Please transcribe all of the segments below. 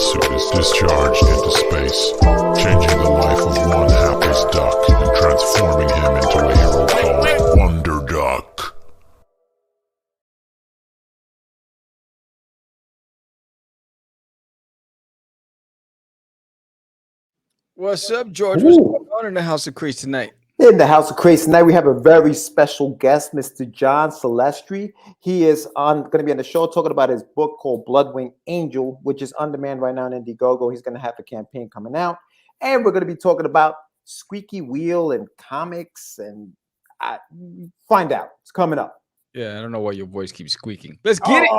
suit is discharged into space, changing the life of one hapless duck and transforming him into a hero called Wonderduck. What's up, George? What's going on in the House of Crease tonight? In the House of Craze tonight, we have a very special guest, Mr. John Celestri. He is going to be on the show talking about his book called Bloodwing Angel, which is on demand right now on Indiegogo. He's going to have a campaign coming out, and we're going to be talking about squeaky wheel and comics, and find out. It's coming up. Yeah, I don't know why your voice keeps squeaking. Let's get it.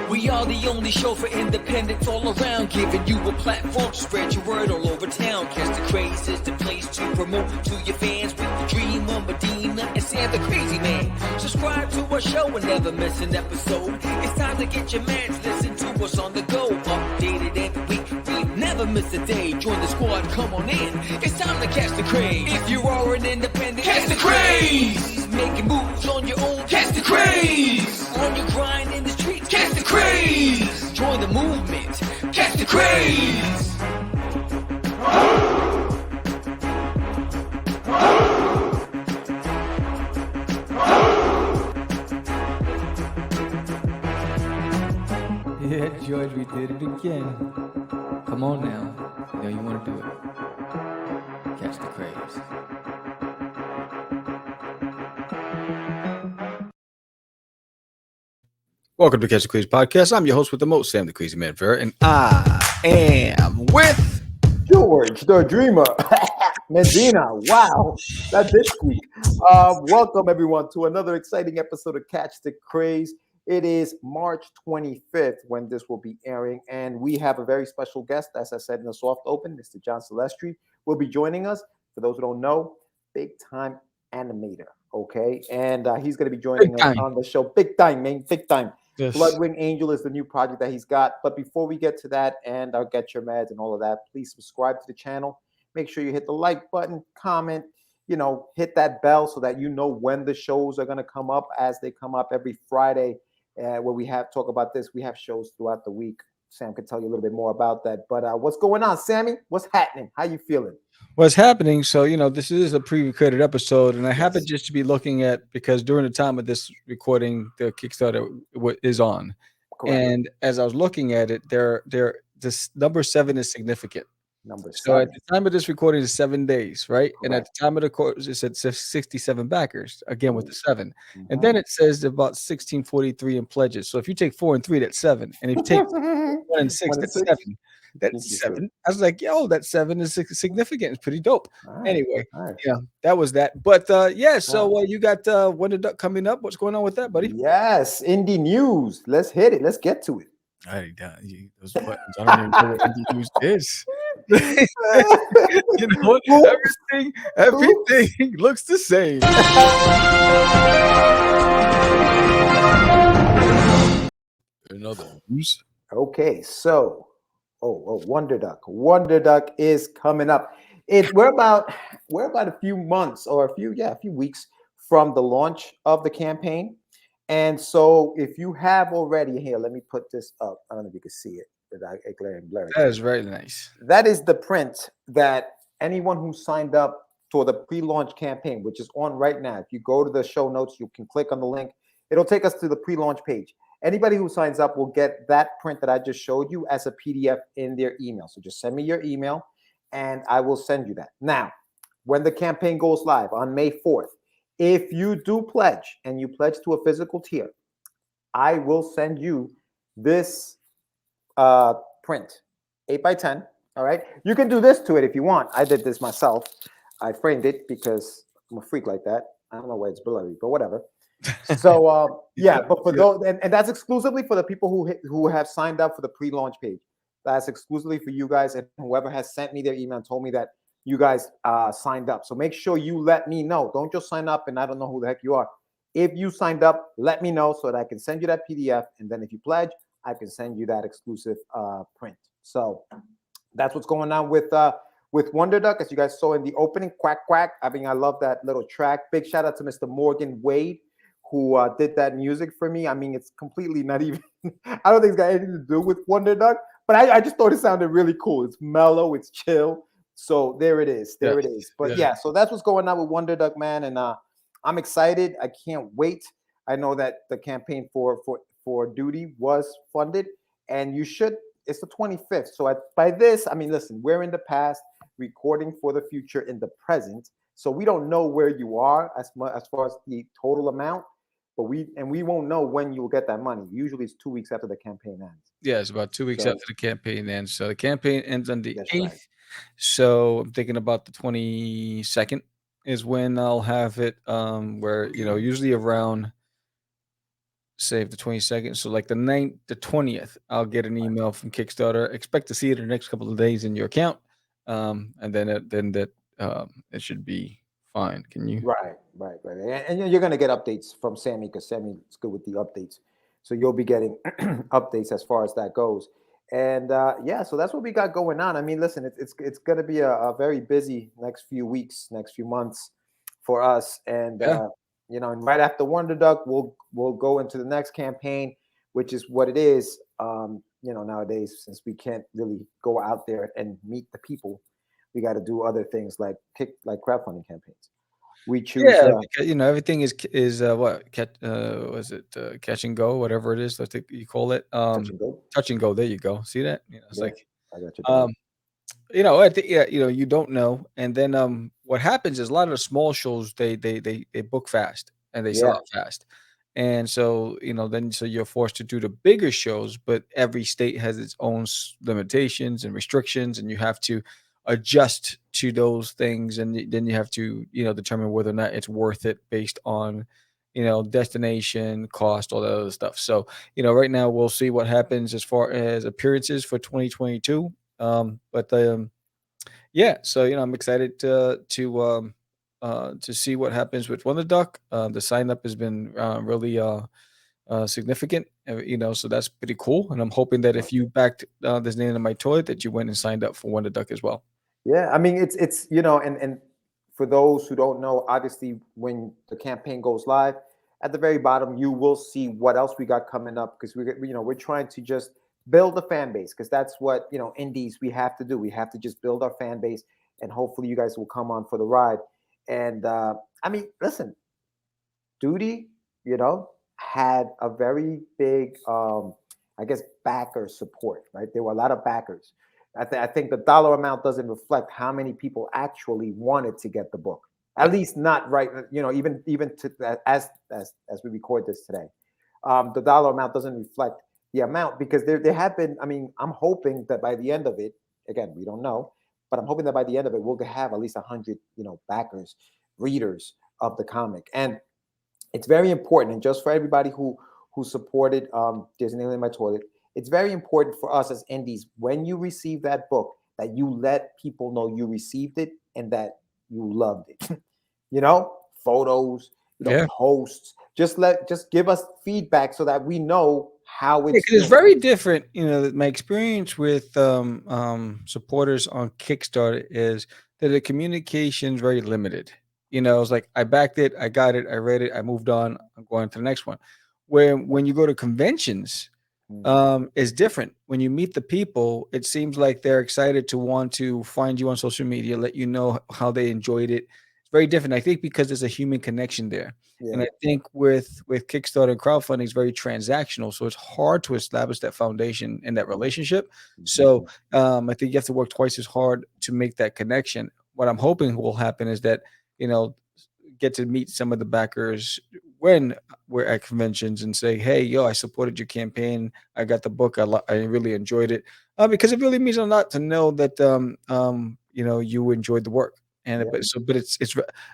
We are the only show for independents all around, giving you a platform to spread your word all over town. Catch the Craze is the place to promote to your fans with the dream of Medina and Sam the Crazy Man. Subscribe to our show and never miss an episode. It's time to get your mans, listen to us on the go. Updated every week, we never miss a day. Join the squad, come on in. It's time to catch the Craze. If you are an independent, catch the Craze. Making moves on your own, catch the Craze. On your grind in the streets, catch the Craze. Join the movement, catch the Craze. Yeah, George, we did it again. Come on now. You know you want to do it. Catch the Craze. Welcome to Catch the Craze podcast. I'm your host with the most, Sam the Crazy Man Vera, and I am with George, the Dreamer, Medina. Wow, that's this week. Welcome, everyone, to another exciting episode of Catch the Craze. It is March 25th when this will be airing, and we have a very special guest, as I said in the soft open. Mr. John Celestri will be joining us. For those who don't know, big-time animator, okay? And he's going to be joining us on the show. Big time, man, big time. Yes. Bloodwing Angel is the new project that he's got. But before we get to that, and I'll get your meds and all of that, please subscribe to the channel. Make sure you hit the like button, comment, hit that bell so that you know when the shows are going to come up, as they come up every Friday. Where we talk about this. We have shows throughout the week. Sam can tell you a little bit more about that. But what's going on, Sammy? What's happening? How you feeling? What's happening? So, this is a pre-recorded episode, and I happen just to be looking at, because during the time of this recording, the Kickstarter is on. Correct. And as I was looking at it, this number 7 is significant. Number 7. So at the time of this recording is 7 days, right? Correct. And at the time of the course, it said 67 backers, again with the 7. Mm-hmm. And then it says about 1643 in pledges. So if you take 4 and 3, that's 7. And if you take 1 and 6, that's 7. That's 7. I was like, yo, that 7 is significant. It's pretty dope. Right. Anyway, yeah, that was that. But so you got Wonderduck coming up. What's going on with that, buddy? Yes, indie news. Let's hit it. Let's get to it. Those buttons. I don't even know what indie news is. You know what? Everything looks the same. Another news. Okay, so Wonderduck. Wonderduck is coming up. We're about a few months or a few weeks from the launch of the campaign. And so if you have already, here, let me put this up. I don't know if you can see it. That is very nice. That is the print that anyone who signed up for the pre-launch campaign, which is on right now. If you go to the show notes, you can click on the link. It'll take us to the pre-launch page. Anybody who signs up will get that print that I just showed you as a PDF in their email. So just send me your email and I will send you that. Now, when the campaign goes live on May 4th, if you do pledge and you pledge to a physical tier, I will send you this print, 8x10. All right. You can do this to it if you want. I did this myself. I framed it because I'm a freak like that. I don't know why it's blurry, but whatever. So but for those, and that's exclusively for the people who have signed up for the pre-launch page. That's exclusively for you guys and whoever has sent me their email and told me that you guys signed up. So make sure you let me know. Don't just sign up and I don't know who the heck you are. If you signed up, let me know so that I can send you that PDF. And then if you pledge, I can send you that exclusive print. So that's what's going on with with Wonderduck, as you guys saw in the opening, quack quack. I mean, I love that little track. Big shout out to Mr. Morgan Wade, who did that music for me. I mean, it's completely not even. I don't think it's got anything to do with Wonderduck, but I just thought it sounded really cool. It's mellow, it's chill. So there it is. There it is. But yeah, so that's what's going on with Wonderduck, man, and I'm excited. I can't wait. I know that the campaign for Duty was funded, and you should. It's the 25th. So by this, I mean, listen, we're in the past, recording for the future in the present. So we don't know where you are as far as the total amount, but we won't know when you will get that money. Usually it's 2 weeks after the campaign ends. Yeah, it's about 2 weeks after the campaign ends. So the campaign ends on the 8th. Right. So I'm thinking about the 22nd is when I'll have it. Where usually around, say, the 22nd. So like the 9th, the 20th, I'll get an email from Kickstarter. Expect to see it in the next couple of days in your account. And then it should be fine. Can you? Right. And you're gonna get updates from Sammy, because Sammy is good with the updates. So you'll be getting updates as far as that goes. And yeah, so that's what we got going on. I mean, listen, it's gonna be a very busy next few weeks, next few months for us. And and right after Wonderduck, we'll go into the next campaign, which is what it is. Nowadays, since we can't really go out there and meet the people, we got to do other things like crowdfunding campaigns. We choose. Because, everything is what was it catch and go, whatever it is. I think you call it Touch and go. touch and go. There you go. See that? It's like I got you. I think you don't know, and then what happens is a lot of the small shows they book fast and they sell out fast, and so so you're forced to do the bigger shows, but every state has its own limitations and restrictions, and you have to adjust to those things, and then you have to determine whether or not it's worth it based on destination, cost, all that other stuff. So right now we'll see what happens as far as appearances for 2022. So I'm excited to see what happens with Wonderduck. The sign up has been really significant, so that's pretty cool. And I'm hoping that if you backed this name in my toy, that you went and signed up for Wonderduck as well. Yeah, I mean, it's and for those who don't know, obviously when the campaign goes live, at the very bottom you will see what else we got coming up, because we're trying to just build a fan base, because that's what indies we have to do. We have to just build our fan base, and hopefully you guys will come on for the ride. And I mean, listen, Duty, had a very big, I guess, backer support. Right, there were a lot of backers. I think the dollar amount doesn't reflect how many people actually wanted to get the book. At least not right, even to as we record this today. The dollar amount doesn't reflect the amount, because there have been, I mean, I'm hoping that by the end of it, again, we don't know, but I'm hoping that by the end of it, we'll have at least 100, backers, readers of the comic. And it's very important, and just for everybody who supported There's a Nail in My Toilet, it's very important for us as indies, when you receive that book, that you let people know you received it and that you loved it. Photos, posts. Just give us feedback so that we know how it's. It's very different. My experience with supporters on Kickstarter is that the communication is very limited. It's like, I backed it, I got it, I read it, I moved on, I'm going to the next one. When you go to conventions, is different. When you meet the people, it seems like they're excited to want to find you on social media, let you know how they enjoyed it. It's very different, I think, because there's a human connection there. And I think with Kickstarter and crowdfunding, it's very transactional, so it's hard to establish that foundation and that relationship. So I think you have to work twice as hard to make that connection. What I'm hoping will happen is that get to meet some of the backers when we're at conventions and say, hey, I supported your campaign, I got the book, I really enjoyed it, because it really means a lot to know that you enjoyed the work. And but it's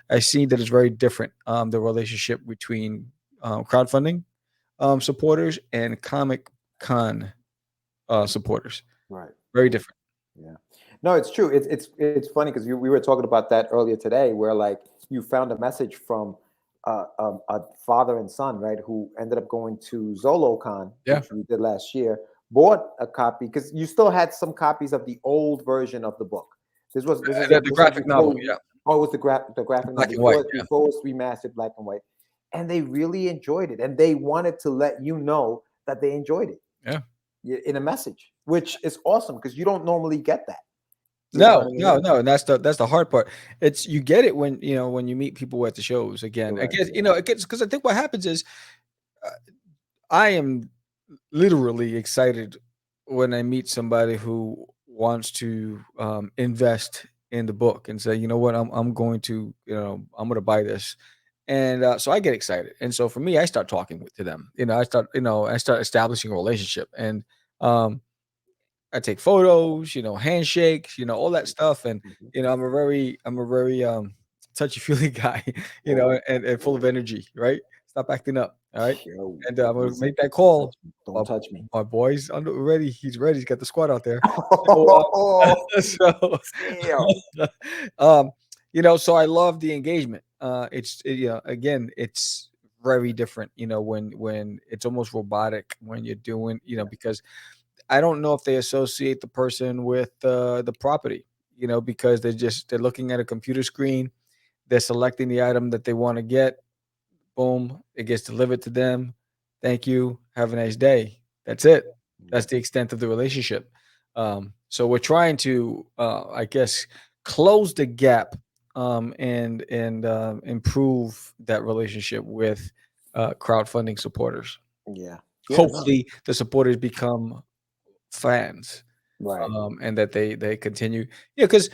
I see that it's very different, the relationship between crowdfunding supporters and Comic Con supporters. Right. Very different. Yeah. No, it's true. It's funny, because we were talking about that earlier today, where like you found a message from a father and son, right, who ended up going to ZoloCon, which we did last year, bought a copy, because you still had some copies of the old version of the book This is The this was graphic novel, before- yeah. Oh, it was the graphic Black novel and white, before, yeah. before it was remastered black and white, and they really enjoyed it, and they wanted to let you know that they enjoyed it. Yeah. In a message, which is awesome because you don't normally get that. You know what I No, mean? no, and that's the hard part. It's you get it when when you meet people at the shows again. I Correct, guess it gets because I think what happens is I am literally excited when I meet somebody who wants to invest in the book and say, you know what, I'm going to I'm going to buy this, and so I get excited, and so for me, I start talking to them. I start establishing a relationship, and um, I take photos, handshakes, all that stuff, and Mhm. I'm a very touchy-feely guy, Oh, and full of energy, right? Stop acting up, all right? yo, And I'm gonna listen, make that call. don't touch me. My boy's ready. He's ready. He's got the squad out there. So, so, Damn. um, so I love the engagement. Again, it's very different. When it's almost robotic when you're doing, because I don't know if they associate the person with the property, because they're looking at a computer screen, they're selecting the item that they want to get. Boom, it gets delivered to them. Thank you. Have a nice day. That's it. That's the extent of the relationship. So we're trying to, I guess, close the gap and improve that relationship with crowdfunding supporters. Yeah. Hopefully, the supporters become fans, Right. and that they continue. Yeah, because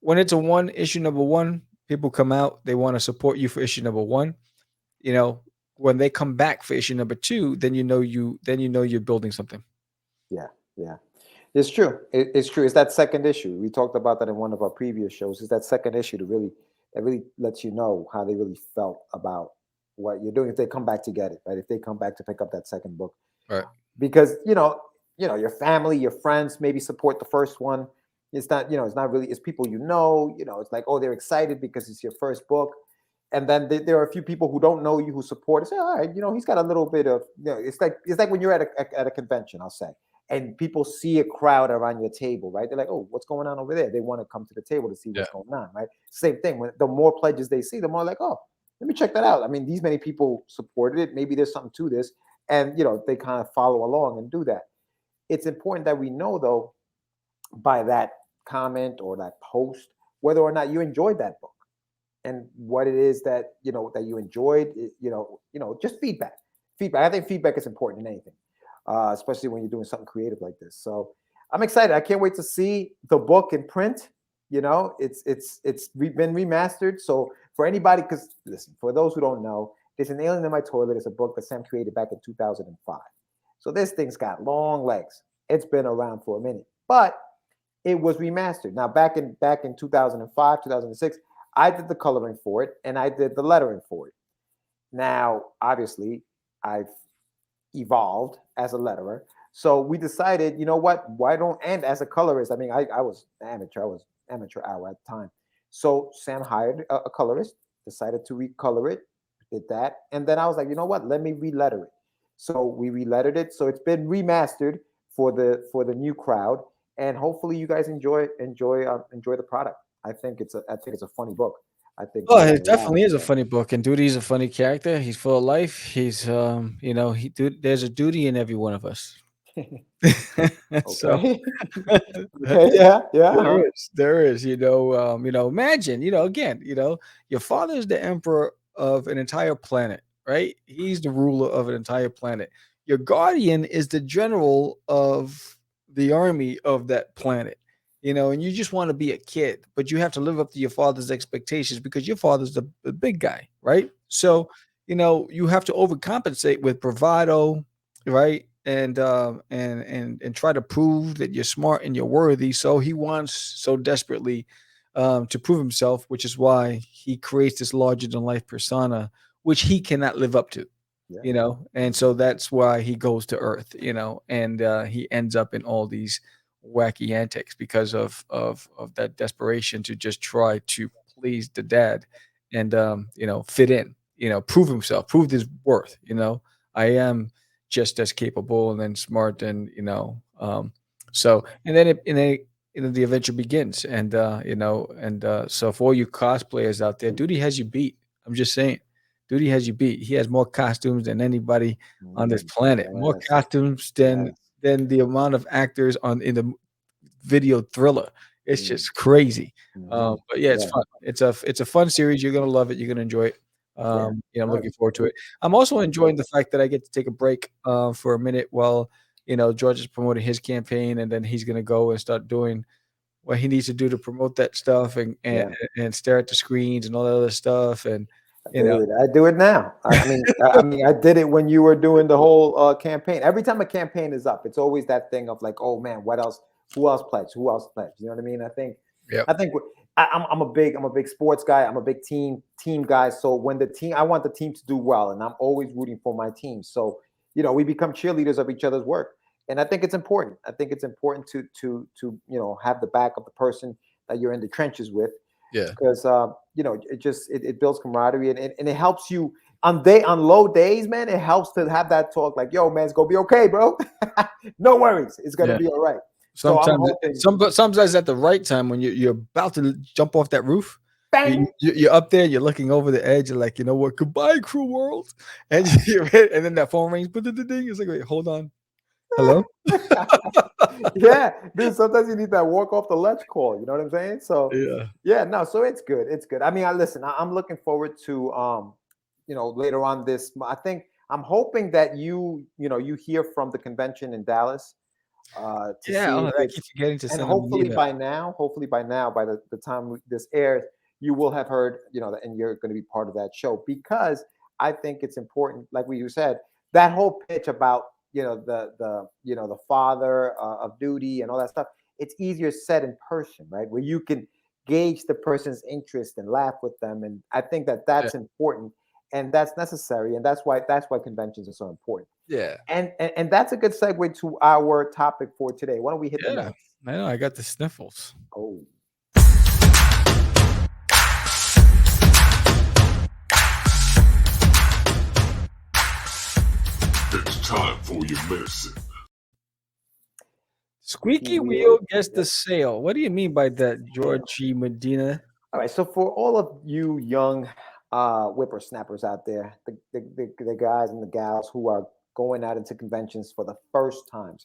when it's a one issue number one, people come out, they want to support you for issue number one. You know, when they come back for issue number two, then you're building something. Yeah. Yeah. It's true. It's true. It's that second issue. We talked about that in one of our previous shows. It's that second issue that really lets you know how they really felt about what you're doing if they come back to get it, right? If they come back to pick up that second book. Right. Because your family, your friends maybe support the first one. It's not, it's not really, it's people it's like, oh, they're excited because it's your first book. And then there are a few people who don't know you who support it. Say, all right, he's got a little bit of, it's like when you're at a convention, I'll say, and people see a crowd around your table, right? They're like, oh, what's going on over there? They want to come to the table to see what's going on, right? Same thing. When the more pledges they see, the more like, oh, let me check that out. I mean, these many people supported it. Maybe there's something to this. And, they kind of follow along and do that. It's important that we know, though, by that comment or that post, whether or not you enjoyed that book and what it is that, that you enjoyed, just feedback. I think feedback is important in anything, especially when you're doing something creative like this. So I'm excited. I can't wait to see the book in print. It's been remastered. So for anybody, because listen, for those who don't know, there's an Alien in My Toilet. It's a book that Sam created back in 2005. So this thing's got long legs. It's been around for a minute, but it was remastered. Now back in 2005, 2006, I did the coloring for it and I did the lettering for it. Now, obviously, I've evolved as a letterer. So we decided, you know what? Why don't, and as a colorist, I mean, I was amateur. I was amateur hour at the time. So Sam hired a colorist, decided to recolor it, did that. And then I was like, you know what? Let me re-letter it. So we re-lettered it. So it's been remastered for the new crowd. And hopefully you guys enjoy the product. I think it's a funny book. I think. Oh, it definitely is a funny book, and Duty's a funny character. He's full of life. He's there's a duty in every one of us. So Okay. Okay. Yeah. Yeah. there is, imagine, again, your father is the emperor of an entire planet, right? He's the ruler of an entire planet. Your guardian is the general of the army of that planet, and you just want to be a kid, but you have to live up to your father's expectations because your father's the big guy, right? So, you have to overcompensate with bravado, right? And try to prove that you're smart and you're worthy. So he wants so desperately to prove himself, which is why he creates this larger than life persona, which he cannot live up to. And so that's why he goes to Earth, and he ends up in all these wacky antics because of that desperation to just try to please the dad and fit in, prove himself, prove his worth. I am just as capable and then smart and so and then the adventure begins. And so for all you cosplayers out there, Duty has you beat. I'm just saying, Duty has you beat. He has more costumes than anybody on this planet. More Yes, costumes than yes. the amount of actors in the video Thriller. It's Mm. just crazy. Mhm. But yeah, it's Yeah. fun. It's a fun series. You're gonna love it. You're gonna enjoy it. I'm Good. looking forward to it. I'm also enjoying the fact that I get to take a break for a minute while George is promoting his campaign, and then he's gonna go and start doing what he needs to do to promote that stuff Yeah. and stare at the screens and all that other stuff. And Dude, I do it now. I did it when you were doing the whole campaign. Every time a campaign is up, it's always that thing of like, oh man, what else? Who else pledged? Who else pledged? You know what I mean? Yep. I think I'm a big sports guy. I'm a big team guy. So when I want the team to do well, and I'm always rooting for my team. So we become cheerleaders of each other's work, and I think it's important. I think it's important to have the back of the person that you're in the trenches with. Yeah. Because it builds camaraderie, and it helps you on low days, man. It helps to have that talk like, yo, man, it's gonna be okay, bro. No worries, it's gonna be all right. Sometimes at the right time when you're about to jump off that roof, Bang! you're up there, you're looking over the edge, you're like, you know what, goodbye, cruel world, and and then that phone rings, but it's like, wait, hold on, hello. Yeah, dude. Sometimes you need that walk off the ledge call. You know what I'm saying? So no. So it's good. It's good. I mean, I'm looking forward to later on this. I think I'm hoping that you hear from the convention in Dallas. I keep forgetting to send and them an hopefully email. by now, by the time this airs, you will have heard, and you're going to be part of that show, because I think it's important, like you said, that whole pitch about the father of Duty and all that stuff. It's easier said in person, right? Where you can gauge the person's interest and laugh with them, and I think that's important and that's necessary, and that's why conventions are so important. Yeah. And that's a good segue to our topic for today. Why don't we hit the notes? I know, I got the sniffles. Oh. It's time for your medicine. Squeaky wheel gets the sale. What do you mean by that, George G. Medina? All right, so for all of you young whippersnappers out there, the guys and the gals who are going out into conventions for the first time,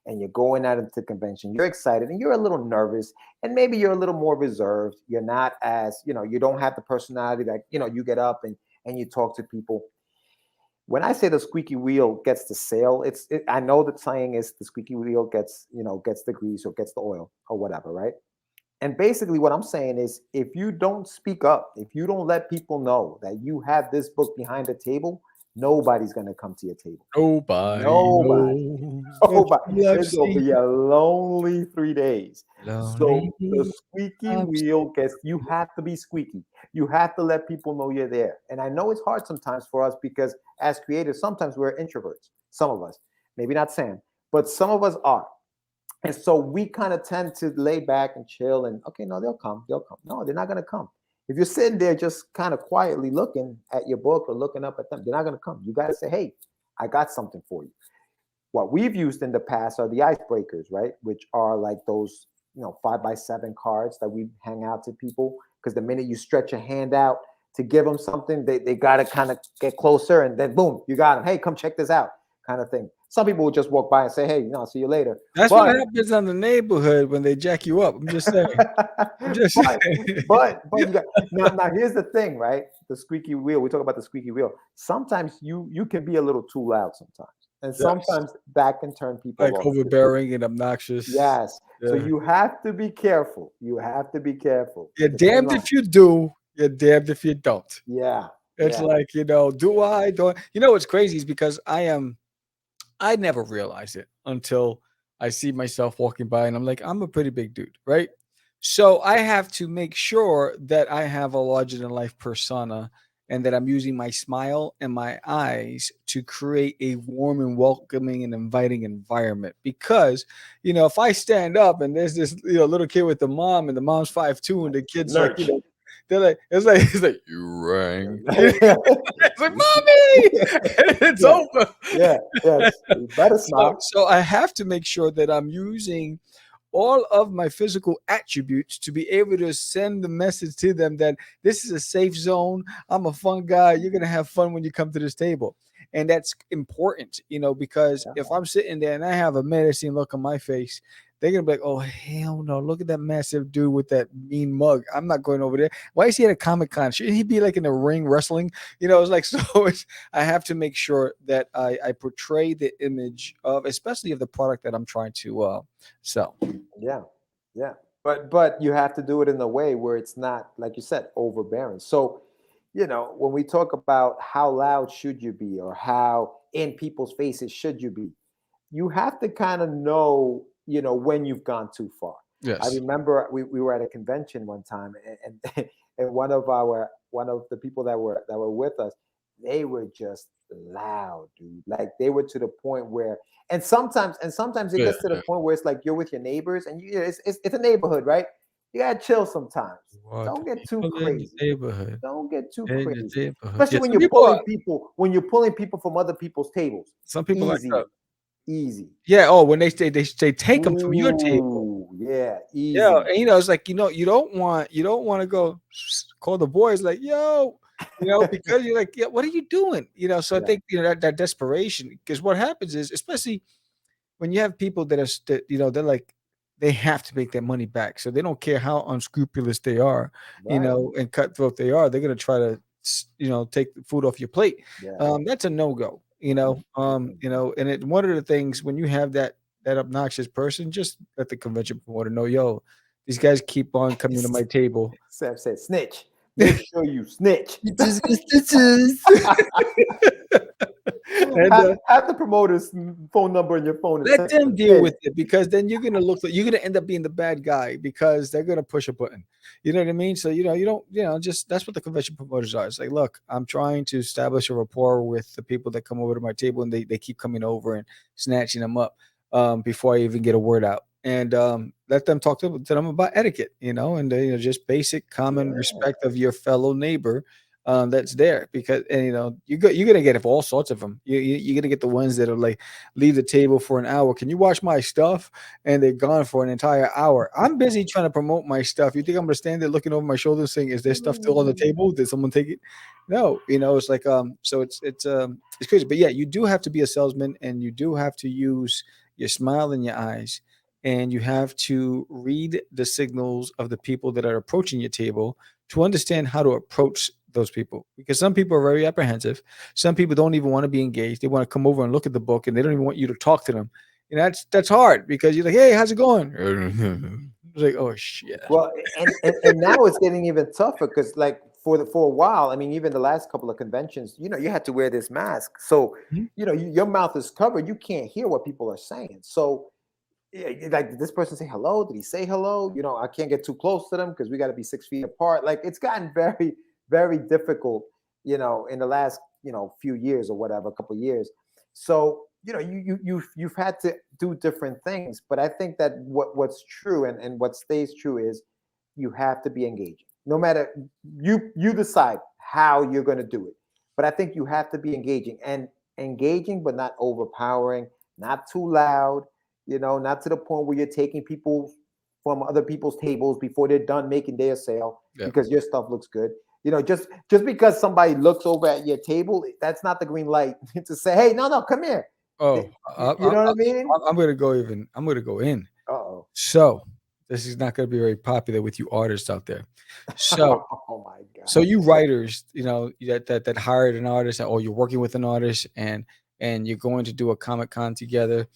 and you're going out into convention, you're excited and you're a little nervous, and maybe you're a little more reserved. You're not as, you don't have the personality that, you get up and you talk to people. When I say the squeaky wheel gets the sale, I know the saying is the squeaky wheel gets the grease or gets the oil or whatever, right? And basically what I'm saying is, if you don't speak up, if you don't let people know that you have this book behind the table, nobody's going to come to your table. Nobody. It's going to be a lonely 3 days. So the squeaky wheel you have to be squeaky. You have to let people know you're there. And I know it's hard sometimes for us because as creators, sometimes we're introverts. Some of us, maybe not Sam, but some of us are. And so we kind of tend to lay back and chill and, okay, no, they'll come. No, they're not going to come. If you're sitting there just kind of quietly looking at your book or looking up at them, they're not going to come. You got to say, hey, I got something for you. What we've used in the past are the icebreakers, right? Which are like those, 5x7 cards that we hang out to people. Because the minute you stretch your hand out to give them something, they got to kind of get closer, and then boom, you got them. Hey, come check this out, kind of thing. Some people will just walk by and say, hey, see you later. That's what happens on the neighborhood when they jack you up. I'm just saying. But you got, now here's the thing, right? The squeaky wheel. We talk about the squeaky wheel. Sometimes you can be a little too loud sometimes. And sometimes that can turn people like off. Overbearing and obnoxious. Yes. Yeah. So you have to be careful. You're damned if you do. You're damned if you don't. Yeah. It's like, do I? Don't. What's crazy is because I never realized it until I see myself walking by and I'm like, I'm a pretty big dude, right? So I have to make sure that I have a larger than life persona and that I'm using my smile and my eyes to create a warm and welcoming and inviting environment. Because, if I stand up and there's this little kid with the mom and the mom's 5'2" and the kid's like, they're like, it's like you rang. It's like, mommy, it's over. Yeah, yes. You better smile. So I have to make sure that I'm using all of my physical attributes to be able to send the message to them that this is a safe zone. I'm a fun guy. You're gonna have fun when you come to this table. And that's important, because if I'm sitting there and I have a menacing look on my face, they're gonna be like, "Oh hell no! Look at that massive dude with that mean mug. I'm not going over there. Why is he at a Comic-Con? Shouldn't he be like in the ring wrestling?" It's like I have to make sure that I portray the image of, especially of the product that I'm trying to sell. Yeah, yeah. But you have to do it in a way where it's not, like you said, overbearing. So, when we talk about how loud should you be or how in people's faces should you be, you have to kind of know, when you've gone too far. Yes. I remember we were at a convention one time, and and one of the people that were with us, they were just loud, dude. Like they were to the point where, and sometimes it gets to the point where it's like you're with your neighbors, and it's a neighborhood, right? You gotta chill sometimes. Don't get too crazy. Don't get too crazy, especially when you're pulling people from other people's tables. Some people like that. Easy. Yeah. Oh, when they take them from your table. Yeah. Easy. Yeah. And it's like, you don't want to go call the boys like, yo, because you're like, yeah, what are you doing? So I think, that desperation, because what happens is, especially when you have people that are, they're like, they have to make their money back. So they don't care how unscrupulous they are, and cutthroat they are. They're going to try to, take the food off your plate. Yeah. That's a no-go, and one of the things when you have that obnoxious person, just let the convention promoter know, yo, these guys keep on coming to my table. Sam said, snitch. Make sure you snitch. Have the promoter's phone number in your phone. Let them deal with it, because then you're gonna end up being the bad guy, because they're gonna push a button. You know what I mean? So you don't just that's what the convention promoters are. It's like, look, I'm trying to establish a rapport with the people that come over to my table, and they keep coming over and snatching them up before I even get a word out. And let them talk to them about etiquette, and just basic common respect of your fellow neighbor. That's there, because you're gonna get all sorts of them. You're gonna get the ones that are like, leave the table for an hour. Can you watch my stuff? And they're gone for an entire hour. I'm busy trying to promote my stuff. You think I'm gonna stand there looking over my shoulder saying, is there stuff still on the table? Did someone take it? No, it's like so it's crazy. But yeah, you do have to be a salesman, and you do have to use your smile in your eyes, and you have to read the signals of the people that are approaching your table to understand how to approach those people, because some people are very apprehensive. Some people don't even want to be engaged. They want to come over and look at the book, and they don't even want you to talk to them. That's hard, because you're like, hey, how's it going? It's like, oh shit. Well, and now it's getting even tougher, because like for a while, I mean, even the last couple of conventions, you had to wear this mask, so your mouth is covered. You can't hear what people are saying. So like, did this person say hello? Did he say hello? I can't get too close to them because we got to be 6 feet apart. Like, it's gotten very, very difficult, in the last, few years or whatever, a couple of years. So, you've had to do different things. But I think that what's true and what stays true is you have to be engaging. No matter, you decide how you're going to do it. But I think you have to be engaging, but not overpowering, not too loud. Not to the point where you're taking people from other people's tables before they're done making their sale because your stuff looks good. Just because somebody looks over at your table, that's not the green light to say, hey, no, come here. Oh, you know what I mean? I'm going to go in. Uh-oh. So this is not going to be very popular with you artists out there. So, oh my God. So you writers, that hired an artist, or you're working with an artist, and you're going to do a Comic-Con together.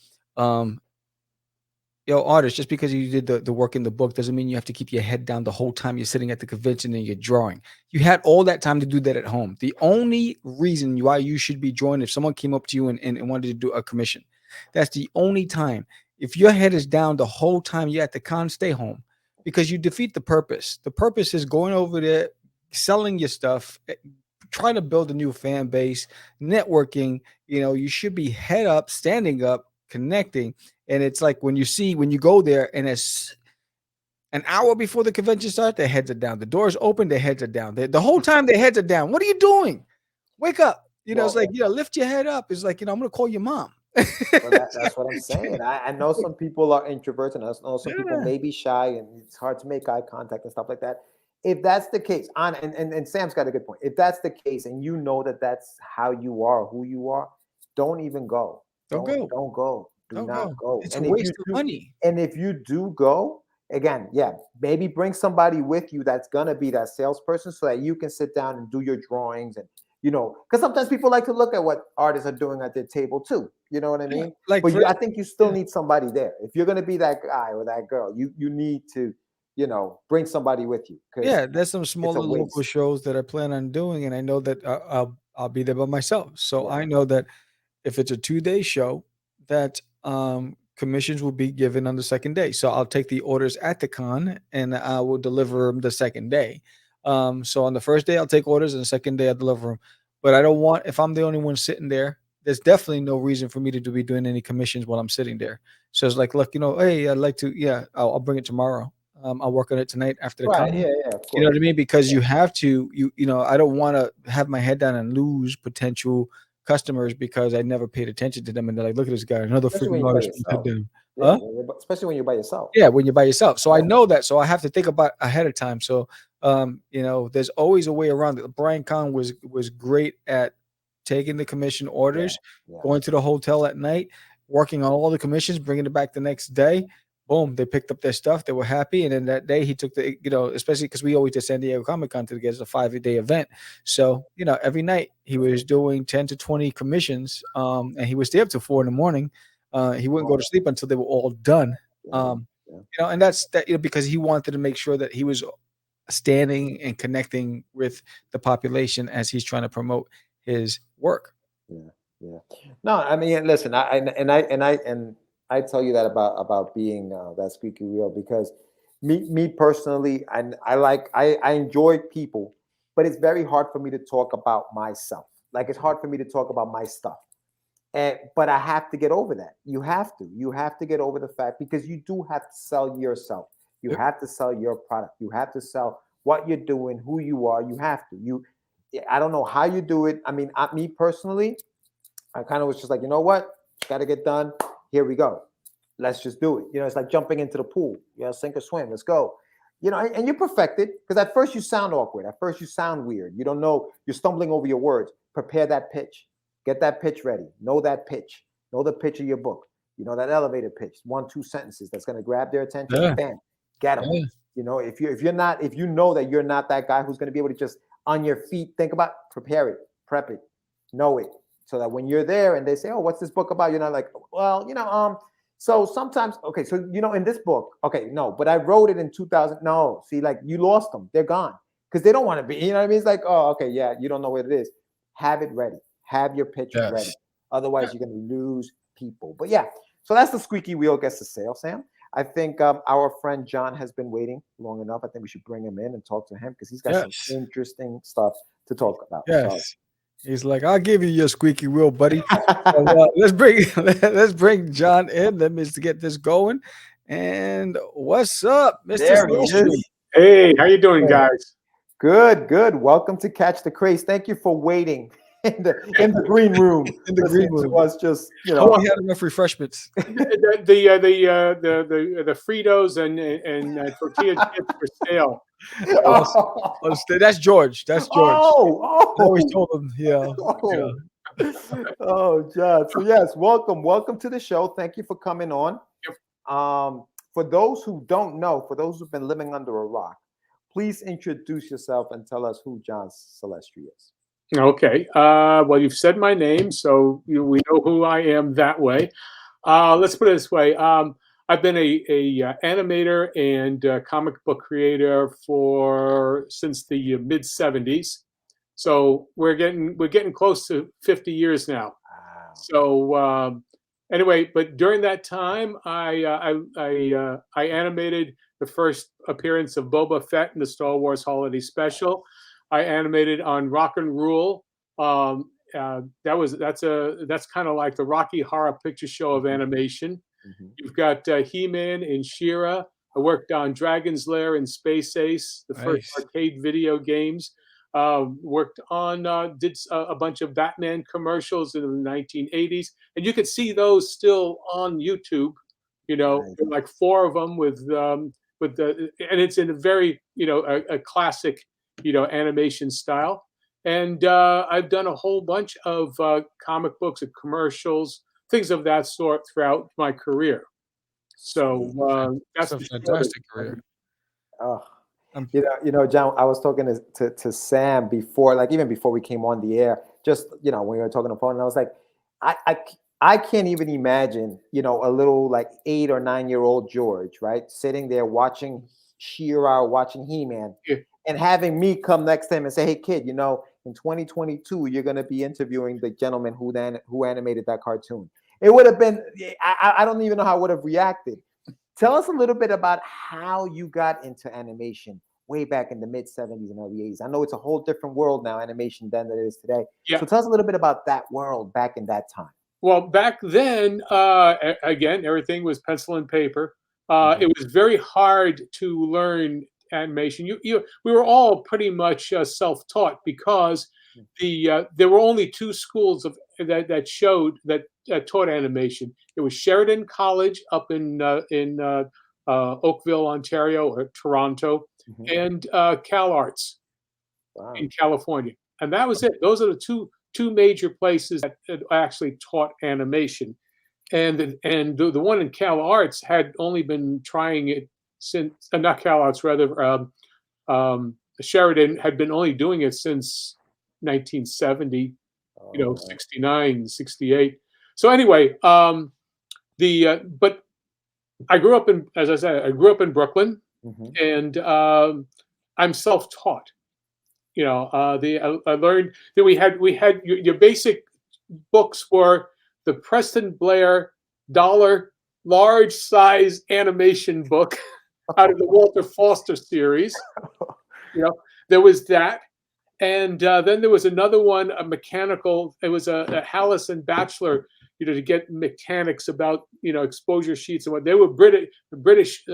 Artists, just because you did the work in the book doesn't mean you have to keep your head down the whole time you're sitting at the convention and you're drawing. You had all that time to do that at home. The only reason why you should be drawing, if someone came up to you and wanted to do a commission, that's the only time. If your head is down the whole time you're at the con, stay home, because you defeat the purpose. The purpose is going over there, selling your stuff, trying to build a new fan base, networking. You should be head up, standing up, connecting. And it's like when you go there, and it's an hour before the convention starts, their heads are down. The doors open, their heads are down. The whole time their heads are down. What are you doing? Wake up. It's like, lift your head up. It's like, I'm going to call your mom. So that's what I'm saying. I know some people are introverts, and I know some people may be shy, and it's hard to make eye contact and stuff like that. If that's the case, and Sam's got a good point. If that's the case, and you know that that's how you are, who you are, don't even go. Don't go. Don't go. Do Don't not go. go. It's a And waste of money. And if you do go, again, yeah, maybe bring somebody with you that's gonna be that salesperson, so that you can sit down and do your drawings, and because sometimes people like to look at what artists are doing at their table too. You know what I mean? Like, But I think you still need somebody there. If you're gonna be that guy or that girl, you need to, bring somebody with you. Yeah, there's some smaller local waste. shows that I plan on doing, and I know that I'll be there by myself. So Yeah. I know that if it's a 2-day show, that commissions will be given on the second day. So I'll take the orders at the con, and I will deliver them the second day. So on the first day I'll take orders, and the second day I'll deliver them. But I don't want, if I'm the only one sitting there, there's definitely no reason for me to be doing any commissions while I'm sitting there. So it's like, look, hey, I'd like to, yeah, I'll bring it tomorrow. I'll work on it tonight after the Right? con. Yeah, yeah. Of You know what I course. mean? Because Yeah. you have to, I don't want to have my head down and lose potential customers because I never paid attention to them, and they're like, look at this guy, another Especially freaking when you're by artist with head yourself. down. Yeah, Huh? especially when you're by yourself. Yeah, when you're by yourself. So I Yeah. know that. So I have to think about ahead of time. So there's always a way around it. Brian Kahn was great at taking the commission orders, Yeah. going to the hotel at night, working on all the commissions, bringing it back the next day. Boom, they picked up their stuff. They were happy. And then that day he took the, especially because we always did San Diego Comic-Con together. It's a 5-day event. So, every night he was doing 10 to 20 commissions. And he would stay up till 4 in the morning. He wouldn't go to sleep until they were all done. And that's that, because he wanted to make sure that he was standing and connecting with the population as he's trying to promote his work. Yeah. No, I mean, listen, I tell you that about being that squeaky wheel, because me personally, I enjoy people, but it's very hard for me to talk about myself. Like, it's hard for me to talk about my stuff. But I have to get over that. You have to get over the fact, because you do have to sell yourself. You have to sell your product. You have to sell what you're doing, who you are. You have to. I don't know how you do it. I mean, me personally, I kind of was just like, you know what? Got to get done. Here we go. Let's just do it. It's like jumping into the pool. Sink or swim. Let's go. And you're perfected, because at first you sound awkward. At first you sound weird. You don't know. You're stumbling over your words. Prepare that pitch. Get that pitch ready. Know that pitch. Know the pitch of your book. That elevator pitch. 1-2 sentences that's going to grab their attention. Yeah. Bam. Get them. Yeah. If you know that you're not that guy who's going to be able to just on your feet think about, prepare it, prep it, know it, so that when you're there and they say, "Oh, what's this book about?" You're not like, "Well, So sometimes, okay, so in this book, okay, no, but I wrote it in 2000. No, see, like, you lost them. They're gone, because they don't want to be. You know what I mean? It's like, oh, okay, yeah, you don't know what it is. Have it ready. Have your pitch ready. Otherwise, you're going to lose people. But yeah, so that's the squeaky wheel gets the sale, Sam. I think our friend John has been waiting long enough. I think we should bring him in and talk to him, because he's got some interesting stuff to talk about. Yes. So. He's like, I'll give you your squeaky wheel, buddy. So, let's bring John in. Let me get this going. And what's up, Mr. Celestri? Hey, how you doing, guys? Good. Welcome to Catch the Craze. Thank you for waiting in the green room. In the green room. Was just we had enough refreshments. The Fritos and tortilla chips for sale. That's George. That's George. Oh. I always told him, yeah. Oh, John. So yes, welcome to the show. Thank you for coming on. Yep. For those who don't know, for those who've been living under a rock, please introduce yourself and tell us who John Celestri is. Okay. Well, you've said my name, so we know who I am that way. Let's put it this way. I've been a animator and comic book creator since the mid 70s. So we're getting close to 50 years now. Wow. So anyway, but during that time, I animated the first appearance of Boba Fett in the Star Wars Holiday Special. I animated on Rock and Rule. That's kind of like the Rocky Horror Picture Show of animation. Mm-hmm. You've got He-Man and She-Ra. I worked on Dragon's Lair and Space Ace, the first arcade video games. Worked on did a bunch of Batman commercials in the 1980s, and you could see those still on YouTube. Nice. Like 4 of them with the, and it's in a very a classic animation style. And I've done a whole bunch of comic books and commercials, things of that sort throughout my career. So that's It's a the short of fantastic it. career. Oh, Um, John, I was talking to Sam before, like even before we came on the air, just when we were talking on the phone, and I was like, I can't even imagine, a little like 8 or 9-year-old George, right, sitting there watching She-Ra, watching He-Man, Yeah. and having me come next to him and say, "Hey, kid, in 2022, you're going to be interviewing the gentleman who animated that cartoon." It would have been, I don't even know how I would have reacted. Tell us a little bit about how you got into animation way back in the mid 70s and early 80s. I know it's a whole different world now, animation, than it is today. Yeah. So tell us a little bit about that world back in that time. Well, back then, again, everything was pencil and paper. It was very hard to learn animation. We were all pretty much self-taught, because there were only 2 schools that taught animation. It was Sheridan College up in Oakville, Ontario, or Toronto, and Cal Arts in California, and that was it. Those are the two major places that actually taught animation, and the one in Cal Arts had only been trying it since not Cal Arts, rather Sheridan had been only doing it since 1970, 69, 68. So anyway, but I grew up in, as I said, I grew up in Brooklyn, and I'm self-taught. I learned that we had your basic books were the Preston Blair dollar large size animation book out of the Walter Foster series. There was that, and then there was another one, a mechanical. It was a Hallison Bachelor, to get mechanics about exposure sheets and what they were British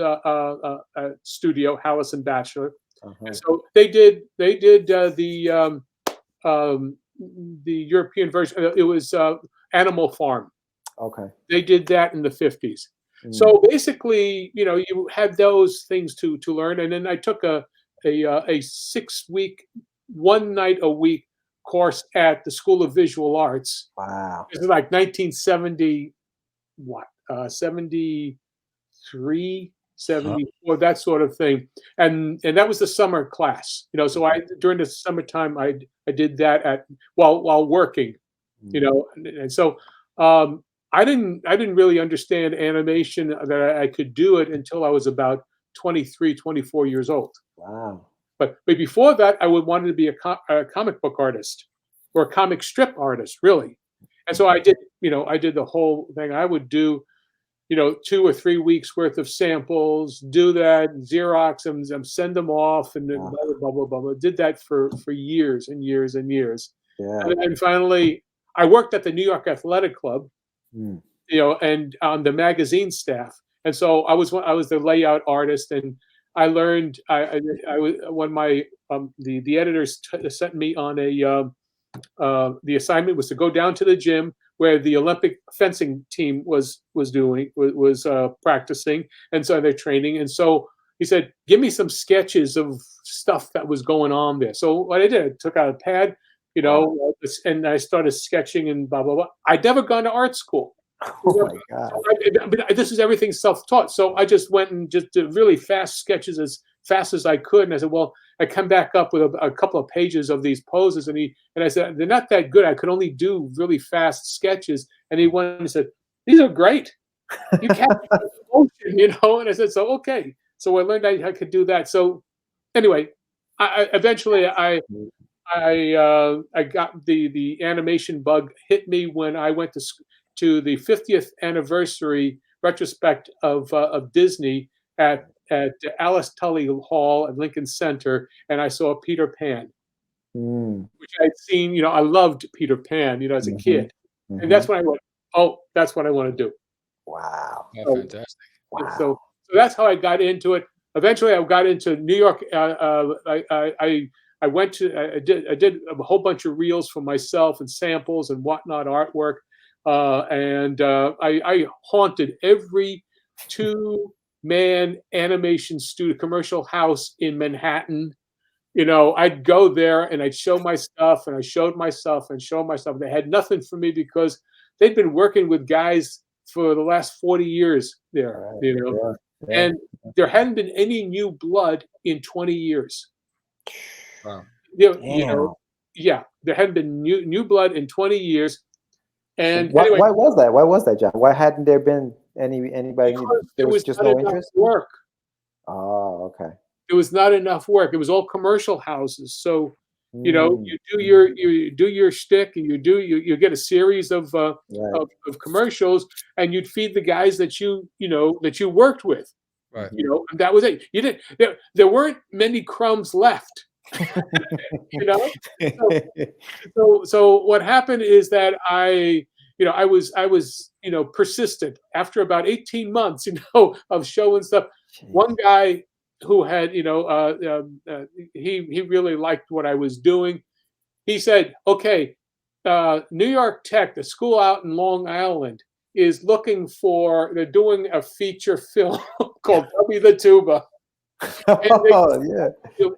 studio, Hallison Bachelor. And so they did the European version. It was Animal Farm. Okay. They did that in the 50s. So basically, you had those things to learn, and then I took a 6-week, 1 night a week course at the School of Visual Arts. Wow. This is like 1970, 73, 74, that sort of thing, and that was the summer class. So during the summertime I did that while working, and so I didn't really understand animation, that I could do it, until I was about 23, 24 years old. Wow. But before that, I wanted to be a comic book artist, or a comic strip artist, really. And so I did the whole thing. I would do 2 or 3 weeks worth of samples, do that, Xerox them, send them off, and then blah, blah, blah, blah, blah. Did that for years and years and years. Yeah. And finally, I worked at the New York Athletic Club, and on the magazine staff. And so I was the layout artist, and I learned. I was when my the editors sent me on the assignment was to go down to the gym where the Olympic fencing team was practicing, and so they're training. And so he said, "Give me some sketches of stuff that was going on there." So what I did, I took out a pad, and I started sketching and blah blah blah. I'd never gone to art school. Oh my God! So this is everything self-taught. So I just went and just did really fast sketches as fast as I could. And I said, "Well, I come back up with a couple of pages of these poses." And I said, "They're not that good. I could only do really fast sketches." And he went and said, "These are great. You capture emotion, And I said, "So okay." So I learned I could do that. So anyway, eventually I got the animation bug hit me when I went to the 50th anniversary retrospect of Disney at Alice Tully Hall at Lincoln Center, and I saw Peter Pan, which I'd seen. I loved Peter Pan, as a kid, and that's when I went, "Oh, that's what I want to do." Wow, fantastic! Wow. So that's how I got into it. Eventually, I got into New York. I I went to I did a whole bunch of reels for myself and samples and whatnot artwork, and I haunted every 2-man animation studio commercial house in Manhattan. You know, I'd go there and I'd show my stuff, and I showed myself and showed myself. They had nothing for me because they'd been working with guys for the last 40 years there, you know, and there hadn't been any new blood in 20 years. Wow. You know, yeah, there hadn't been new blood in 20 years. And why, anyway, why was that? Why was that, John? Why hadn't there been anybody? There was just no interest. Work. Oh, okay. There was not enough work. It was all commercial houses. So, you know, you do your shtick, and you get a series of commercials, and you'd feed the guys that you worked with. Right. You know, and that was it. You didn't. There weren't many crumbs left. You know. So what happened is that I was persistent. After about 18 months, of showing stuff, one guy who had, he really liked what I was doing. He said, okay, New York Tech, the school out in Long Island, they're doing a feature film called Tubby the Tuba.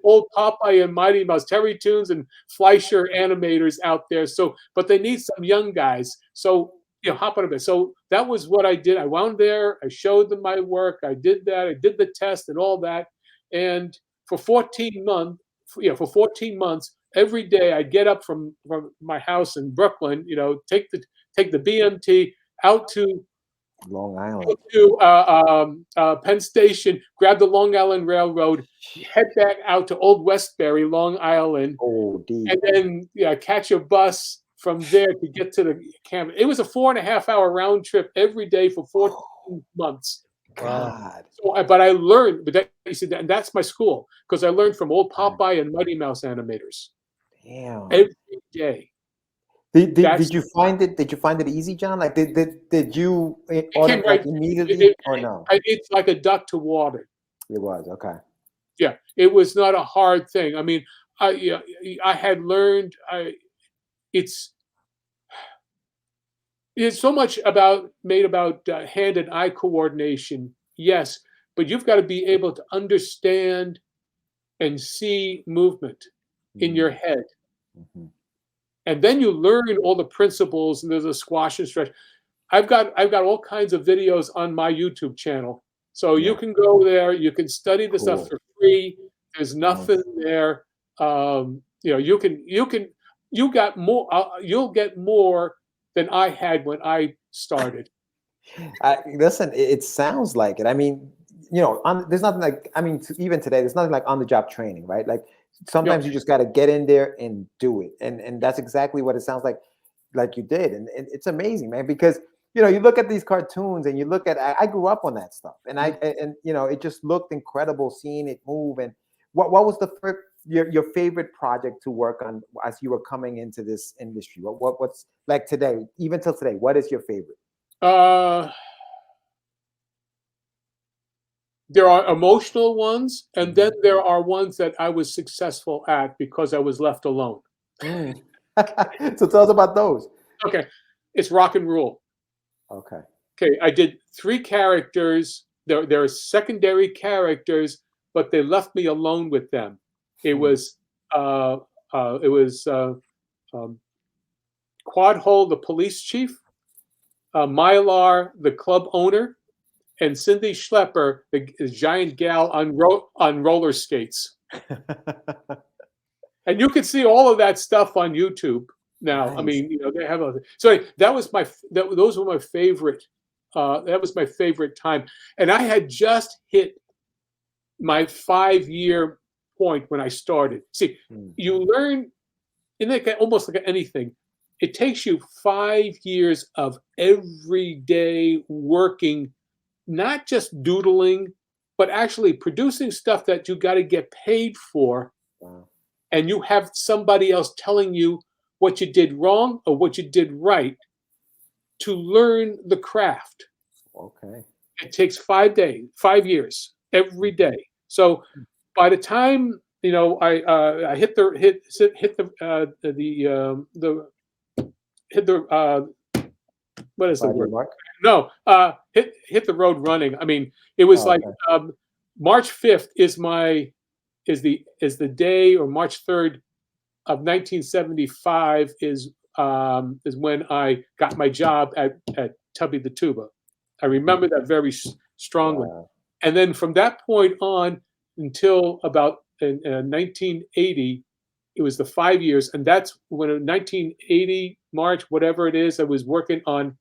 Old Popeye and Mighty Mouse, Terry Toons and Fleischer animators out there. So, but they need some young guys. So, hop on a bit. So that was what I did. I wound there. I showed them my work. I did that. I did the test and all that. And for 14 months, every day I get up from my house in Brooklyn, take the BMT out to Long Island, to Penn Station, grab the Long Island Railroad, head back out to Old Westbury, Long Island, and then catch a bus from there to get to the camp. It was a 4.5-hour round trip every day for 14 months. God. So, but I learned, and that's my school, because I learned from old Popeye and Mighty Mouse animators. Damn. Every day. Did you find it? Did you find it easy, John? Like, did you immediately or no? It's like a duck to water. It was okay. Yeah, it was not a hard thing. I mean, I had learned. It's so much made about hand and eye coordination. Yes, but you've got to be able to understand and see movement in your head. Mm-hmm. And then you learn all the principles, and there's a squash and stretch. I've got all kinds of videos on my YouTube channel, so you can go there. You can study the stuff for free. There's nothing there. You'll get more than I had when I started. Listen, it sounds like it. I mean, there's nothing like. I mean, even today, there's nothing like on-the-job training, right? Like. Sometimes you just got to get in there and do it. And that's exactly what it sounds like you did. And it's amazing, man, because, you look at these cartoons and you look at, I grew up on that stuff, and it just looked incredible seeing it move. And what was your favorite project to work on as you were coming into this industry? What's like today, even till today, what is your favorite? There are emotional ones, and then there are ones that I was successful at because I was left alone. So tell us about those. Okay. It's Rock and Roll. Okay, I did 3 characters. There are secondary characters, but they left me alone with them. It was Quad Hole, the police chief, Mylar, the club owner, and Cindy Schlepper, the giant gal on roller skates. And you can see all of that stuff on YouTube now. Nice. I mean, they have those were my favorite. That was my favorite time. And I had just hit my 5-year point when I started. See, you learn, almost like anything, it takes you 5 years of everyday working, not just doodling, but actually producing stuff that you got to get paid for. Wow. And you have somebody else telling you what you did wrong or what you did right to learn the craft. Okay. It takes 5 years, every day. So by the time, I hit the what is the 5-year word? mark. No, hit the road running. I mean, it was Oh, like okay. March 5th is the day, or March 3rd of 1975 is when I got my job at Tubby the Tuba. I remember that very strongly. Wow. And then from that point on until about in 1980, it was the 5 years, and that's when in 1980 March, whatever it is, I was working on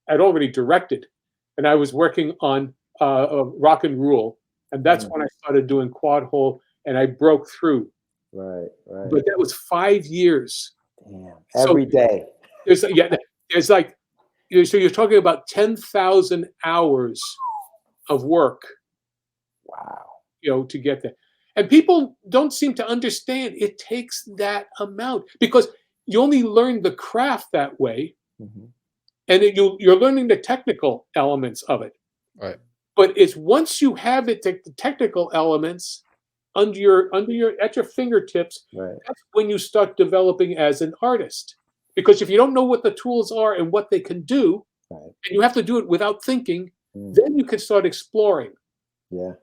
I'd already directed, and I was working on Rock and Rule, and that's when I started doing Quad Hole, and I broke through. Right. But that was 5 years. Damn. So Every day. there's like, so you're talking about 10,000 hours of work, Wow. to get there. And people don't seem to understand it takes that amount, because you only learn the craft that way, and you're learning the technical elements of it. Right. But it's once you have the technical elements at your fingertips, Right. that's when you start developing as an artist. Because if you don't know what the tools are and what they can do, Right. and you have to do it without thinking, then you can start exploring. Yeah.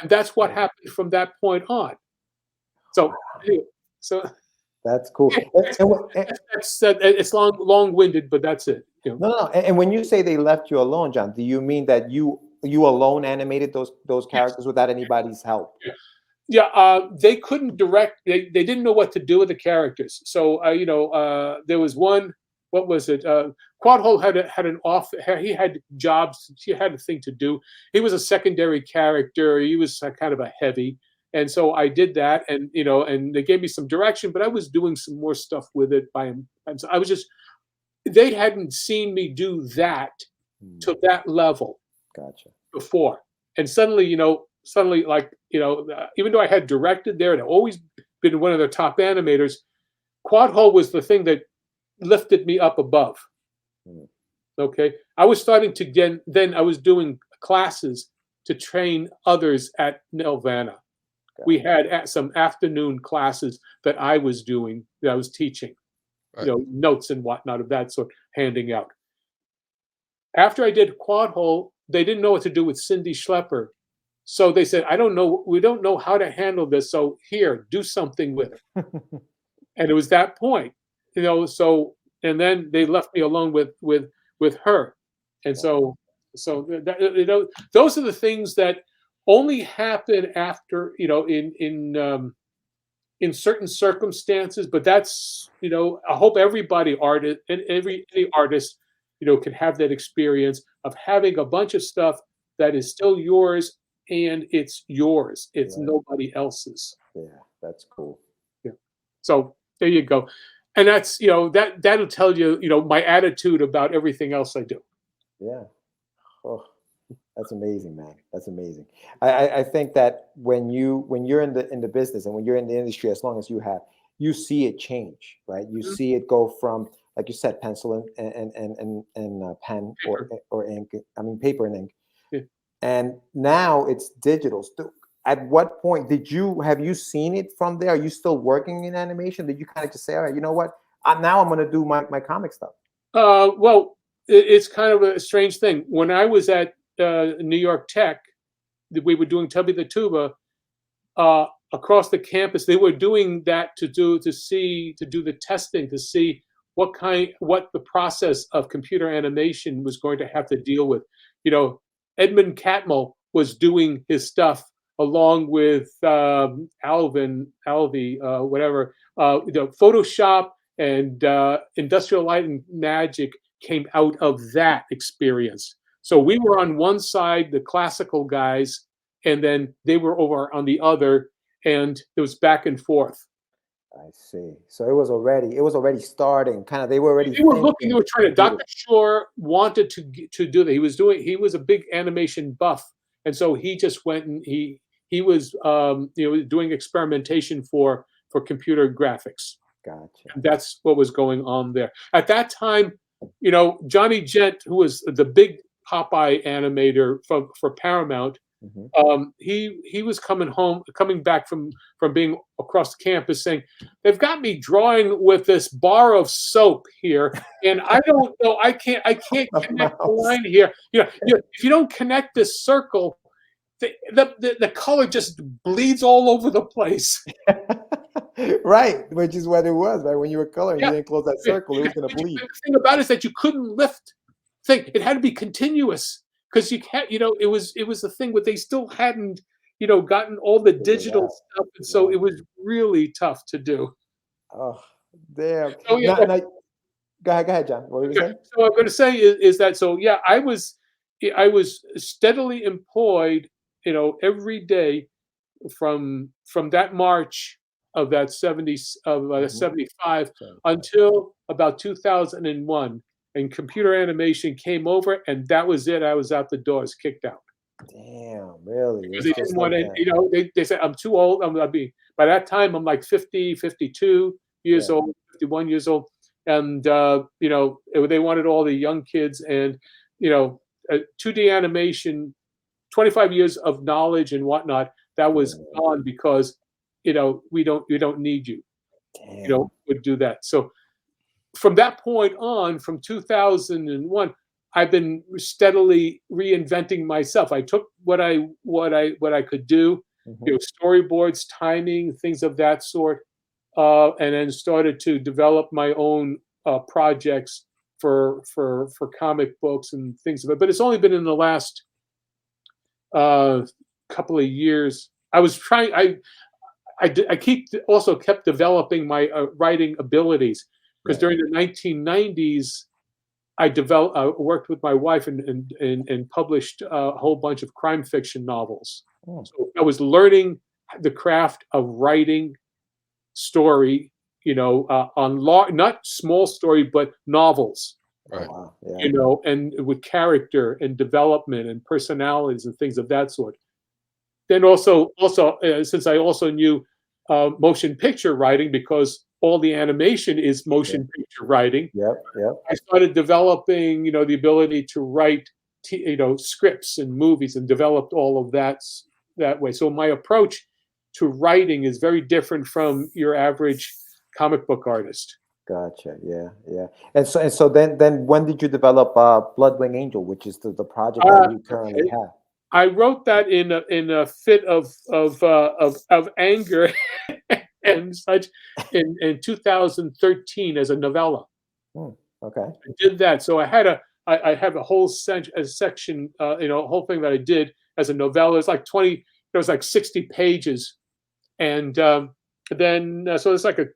And that's what happened from that point on. So, That's cool. it's long-winded, but that's it. No. And when you say they left you alone, John, do you mean that you alone animated those characters without anybody's help? Yeah, they couldn't direct. They didn't know what to do with the characters. So there was one. What was it? Quad Hole had an off. He had jobs. He had a thing to do. He was a secondary character. He was kind of a heavy, and so I did that. And and they gave me some direction, but I was doing some more stuff with it by him. And so I was just. They hadn't seen me do that to that level. Gotcha. Before, and suddenly, like even though I had directed there and I'd always been one of their top animators, Quad Hole was the thing that lifted me up above. Okay, I was starting to then I was doing classes to train others at Nelvana. We had some afternoon classes that I was doing, that I was teaching, notes and whatnot of that sort, handing out. After I did Quad Hole, they didn't know what to do with Cindy Schlepper. So they said, we don't know how to handle this. So here, do something with it. And it was that point, and then they left me alone with her. And so those are the things that only happen after, in certain circumstances, but that's, I hope everybody any artist, can have that experience of having a bunch of stuff that is still yours, and it's yours. It's nobody else's. Yeah, that's cool. Yeah. So there you go. And that's, that'll tell you, my attitude about everything else I do. Yeah. Oh, that's amazing, man. That's amazing. I think that when you're in the business and when you're in the industry, as long as you have, you see it change, right? You see it go from, like you said, pencil and pen or ink. I mean, paper and ink. Yeah. And now it's digital. At what point have you seen it from there? Are you still working in animation? Did you kind of just say, all right, you know what? Now I'm going to do my comic stuff. Well, it's kind of a strange thing. When I was at New York Tech, we were doing Tubby the Tuba. Across the campus, they were doing that to do the testing to see what the process of computer animation was going to have to deal with. Edmund Catmull was doing his stuff along with Alvy, whatever. Photoshop and Industrial Light and Magic came out of that experience. So we were on one side, the classical guys, and then they were over on the other, and it was back and forth. I see. So it was already starting. Kind of, they were already. They were looking. They were trying to. Dr. Shore wanted to do that. He was a big animation buff, and so he just went and he was doing experimentation for computer graphics. Gotcha. And that's what was going on there at that time. Johnny Gent, who was the big Popeye animator for Paramount, He was coming back from being across the campus, saying, "They've got me drawing with this bar of soap here, and I don't know. I can't connect the line here. If you don't connect this circle, the color just bleeds all over the place." Right, which is what it was, right? When you were coloring, you didn't close that circle, it was going to bleed. The thing about it is that you couldn't lift thing. It had to be continuous because you can't, it was the thing, but they still hadn't, gotten all the digital stuff, and so it was really tough to do. Oh, damn. So, go ahead, John. What were you saying? So I'm going to say is that I was steadily employed, every day from that March of that 75 until about 2001, and computer animation came over, and that was it. I was out the doors, kicked out. Damn, really? Because they didn't want to, they said I'm too old. By that time I'm like 50, 52 years old, 51 years old, and they wanted all the young kids, and 2D animation, 25 years of knowledge and whatnot, that was gone because we don't need you. Damn. Would do that. So from that point on, from 2001, I've been steadily reinventing myself. I took what I could do, storyboards, timing, things of that sort, and then started to develop my own projects for comic books and things of it. But it's only been in the last couple of years. I was trying. I kept developing my writing abilities, because during the 1990s, I worked with my wife and published a whole bunch of crime fiction novels. So I was learning the craft of writing story, on not small story, but novels. Right. And with character and development and personalities and things of that sort. Then also since I also knew motion picture writing, because all the animation is motion picture writing. Yep. I started developing, the ability to write, scripts and movies, and developed all of that way. So my approach to writing is very different from your average comic book artist. Gotcha. Yeah. And so then when did you develop Bloodwing Angel, which is the project that you currently have? I wrote that in a fit of anger and such in 2013 as a novella. Okay. I did that, so I have a whole section, a whole thing that I did as a novella. It's like 20. It was like 60 pages, and then so it's like a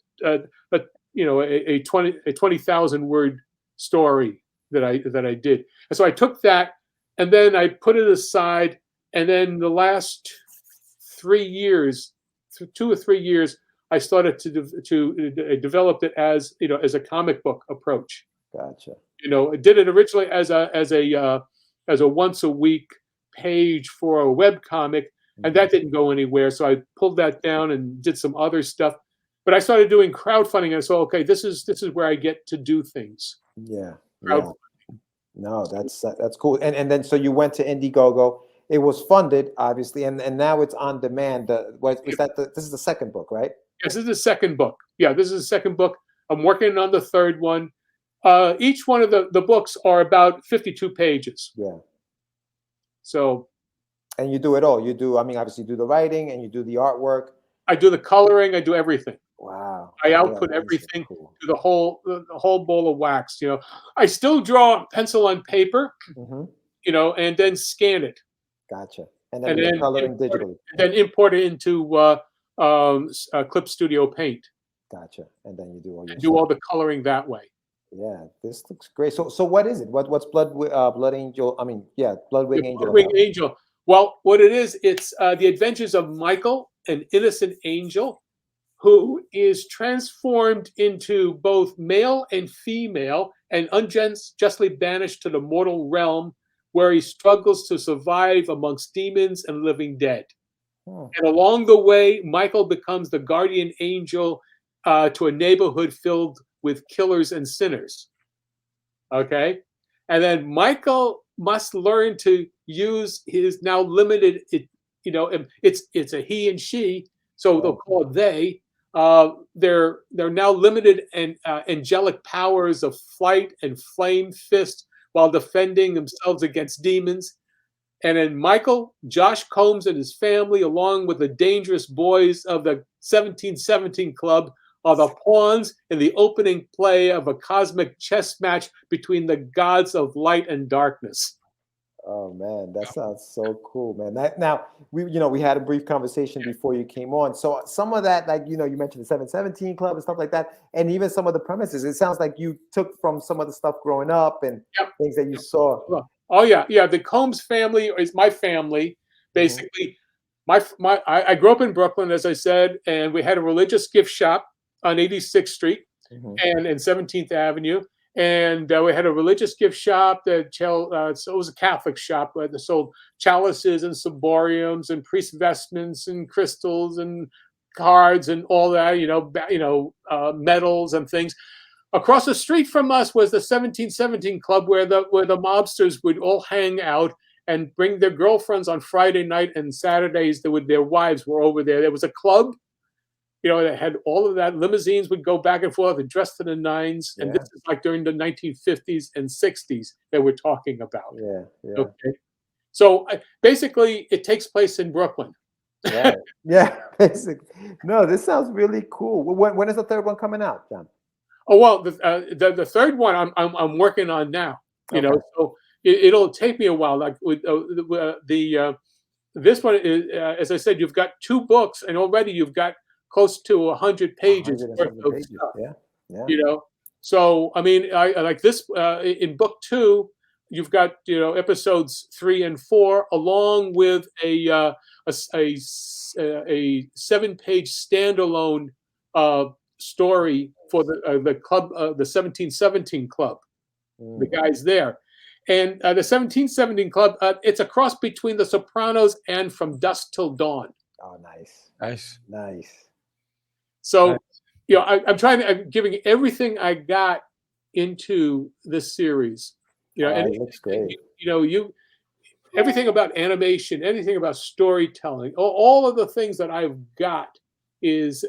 20,000 word story that I did. And so I took that, and then I put it aside, and then the last 3 years, 2 or 3 years, I started to develop it as as a comic book approach. Gotcha. I did it originally as a once a week page for a web comic, and that didn't go anywhere. So I pulled that down and did some other stuff. But I started doing crowdfunding, and I said, okay, this is where I get to do things. Yeah. No, that's cool. And then so you went to Indiegogo. It was funded, obviously, and now it's on demand. This is the second book, right? Yes, this is the second book. Yeah, this is the second book. I'm working on the third one. Each one of the books are about 52 pages. Yeah. So. And you do it all. Obviously you do the writing and you do the artwork. I do the coloring. I do everything. Wow. I output everything to the whole ball of wax. I still draw pencil on paper, and then scan it. Gotcha. And then coloring digitally. And then import it into Clip Studio Paint. Gotcha. And then you do all the coloring that way. Yeah, this looks great. So what is it? What's Blood Angel? Bloodwing Angel. Bloodwing Angel. Well, what it is, it's the adventures of Michael, an innocent angel, who is transformed into both male and female and unjustly banished to the mortal realm, where he struggles to survive amongst demons and living dead. And along the way, Michael becomes the guardian angel to a neighborhood filled with killers and sinners. Okay? And then Michael must learn to use his now limited. It's a he and she, so they'll call it they. They're now limited and angelic powers of flight and flame fist while defending themselves against demons. And then Michael, Josh Combs and his family, along with the dangerous boys of the 1717 Club, are the pawns in the opening play of a cosmic chess match between the gods of light and darkness. Oh man, that sounds so cool, man. Now we had a brief conversation before you came on. So some of that, like you mentioned the 717 Club and stuff like that, and even some of the premises. It sounds like you took from some of the stuff growing up and things that you saw. Oh yeah. The Combs family is my family, basically. I grew up in Brooklyn, as I said, and we had a religious gift shop on 86th Street and 17th Avenue. And we had a religious gift shop that so it was a Catholic shop where they sold chalices and ciboriums and priest vestments and crystals and cards and all that, medals and things. Across the street from us was the 1717 Club, where the mobsters would all hang out and bring their girlfriends on Friday night, and Saturdays their wives were over there. There was a club. That had all of that. Limousines would go back and forth and dressed to the nines. And this is like during the 1950s and 60s that we're talking about. Yeah. Okay. So basically, it takes place in Brooklyn. Right. Yeah. Basically. No, this sounds really cool. When is the third one coming out, John? Oh well, the third one I'm working on now. So it'll take me a while. Like with this one is, as I said, you've got 2 books, and already you've got close to 100 pages worth of stuff. Yeah. So I mean, I like this in book 2. You've got episodes 3 and 4, along with a 7-page standalone story for the club, the 1717 Club, the guys there. And the 1717 Club, it's a cross between The Sopranos and From Dusk Till Dawn. Oh, nice. So, I'm giving everything I got into this series. It looks great. Everything about animation, anything about storytelling, all of the things that I've got is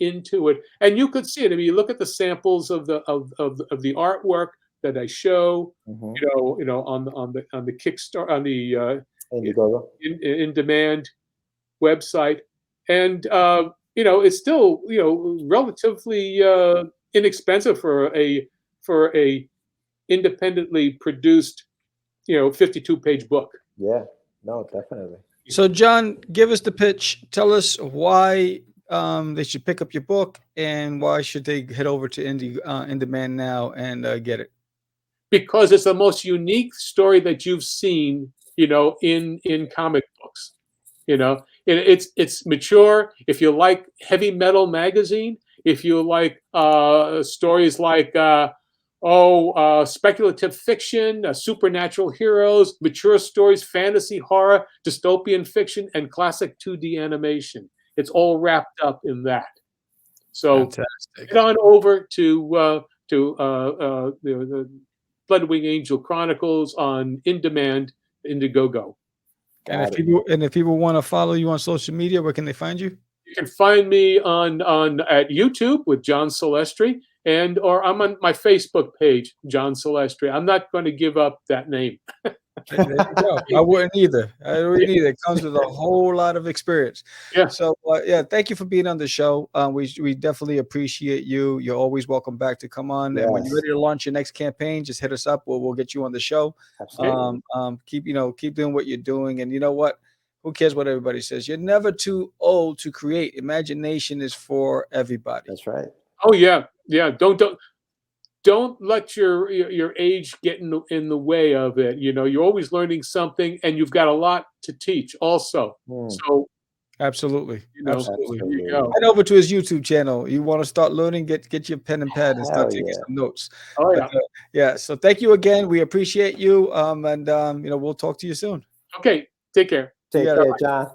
into it, and you could see it. I mean, you look at the samples of the artwork that I show, on the Kickstarter, on the Indiegogo in demand website, and it's still relatively inexpensive for a independently produced 52-page book. Yeah, no, definitely. So John, give us the pitch. Tell us why they should pick up your book, and why should they head over to In Demand now and get it? Because it's the most unique story that you've seen, in comic books. It's mature. If you like heavy metal magazine, if you like stories like speculative fiction, supernatural heroes, mature stories, fantasy, horror, dystopian fiction, and classic 2D animation, it's all wrapped up in that. So fantastic. Get on over to the Bloodwing Angel Chronicles on In Demand, Indiegogo. And if people want to follow you on social media, where can they find you? You can find me at YouTube with John Celestri, or I'm on my Facebook page, John Celestri. I'm not going to give up that name. There you go. I wouldn't either. It comes with a whole lot of experience. Yeah. So thank you for being on the show. We definitely appreciate you. You're always welcome back to come on. Yes. And when you're ready to launch your next campaign, just hit us up. We'll get you on the show. Absolutely. Keep doing what you're doing. And you know what? Who cares what everybody says? You're never too old to create. Imagination is for everybody. That's right. Oh yeah. Don't let your age get in the way of it. You're always learning something, and you've got a lot to teach also. So absolutely. Absolutely. Here you go. Head over to his YouTube channel. You want to start learning, get your pen and pad and start taking some notes. Oh yeah. So thank you again. We appreciate you. And we'll talk to you soon. Okay. Take care. Take care, John.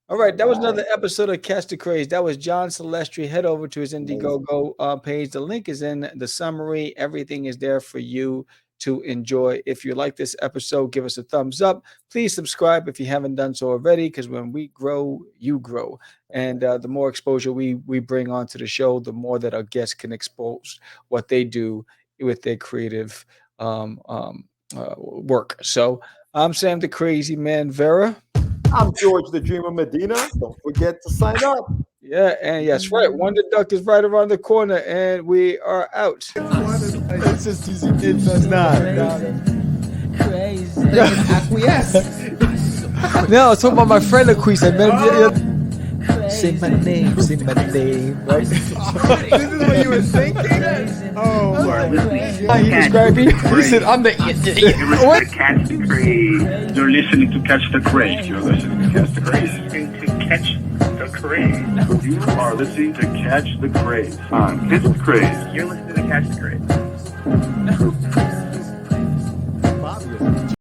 All right, that was another episode of Catch the Craze. That was John Celestri. Head over to his Indiegogo page. The link is in the summary. Everything is there for you to enjoy. If you like this episode, give us a thumbs up. Please subscribe if you haven't done so already, because when we grow, you grow. And the more exposure we bring onto the show, the more that our guests can expose what they do with their creative work. So I'm Sam the Crazy Man Vera. I'm George the Dreamer Medina. Don't forget to sign up. Yeah, and yes, right. Wonderduck is right around the corner, and we are out. It's just it's not. Crazy. Acquiesce. No, I was talking about my friend Acquiesce. Say my name, right? This is what you were thinking? Oh, He described me. He said, I'm the What? Catch the craze. You're listening to Catch the Craze. You're listening to Catch the Craze. To Catch the Craze. You are listening to Catch the Craze. On Catch the Craze. You're listening to Catch the Craze.